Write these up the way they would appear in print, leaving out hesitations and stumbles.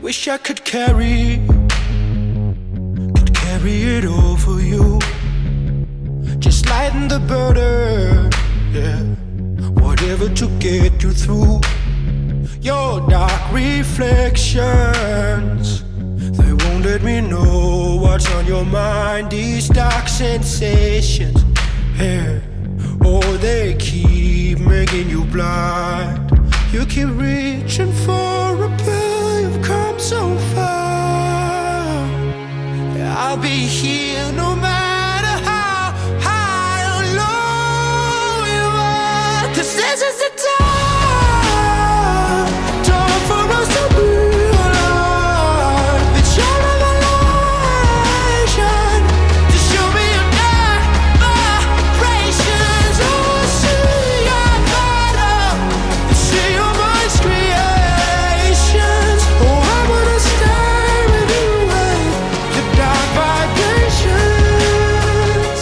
Wish I could carry it all for you. Just lighten the burden, yeah. Whatever to get you through. Your dark reflections, they won't let me know what's on your mind. These dark sensations, yeah. Oh, they keep making you blind. You keep reaching for a pill, you've come so far. I'll be here no matter how high or low you are. 'Cause this is the time for us to be alive. It's your revelation to show me your dark vibrations. Oh, see your bottom, see your mind's creations. Oh, I wanna stay with you and your dark vibrations.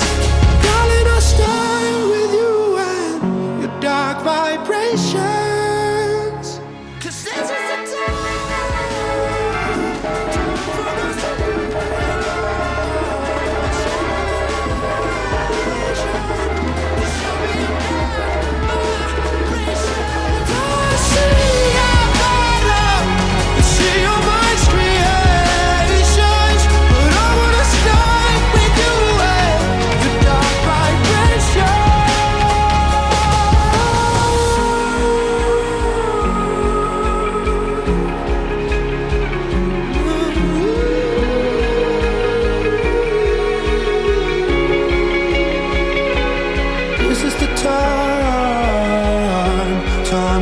Darling, I'll stay with you and your dark vibrations. 'Cause this is the time for us to be alive. Show me your dark vibrations. Oh, see your bottom, see your mind's creations. But I wanna stay with you and your dark vibrations. This is the time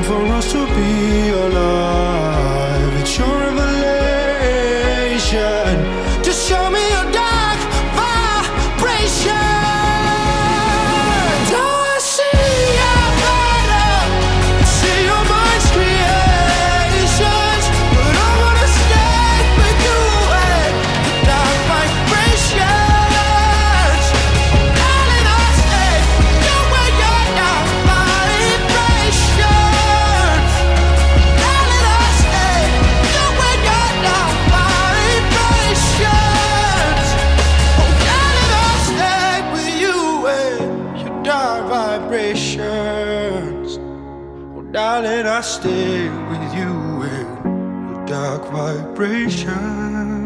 for us to be alive. It's your revelation. Just show me your dark vibrations. Oh, I see your bottom, see your mind's creations. But I wanna stay with you and the dark vibrations. Darling, I'll stay with you and your dark vibrations. Darling, I'll stay with you and your dark vibrations. Oh, darling, I'll stay with you and your dark vibrations. Oh, darling, I'll stay with you and your dark vibrations.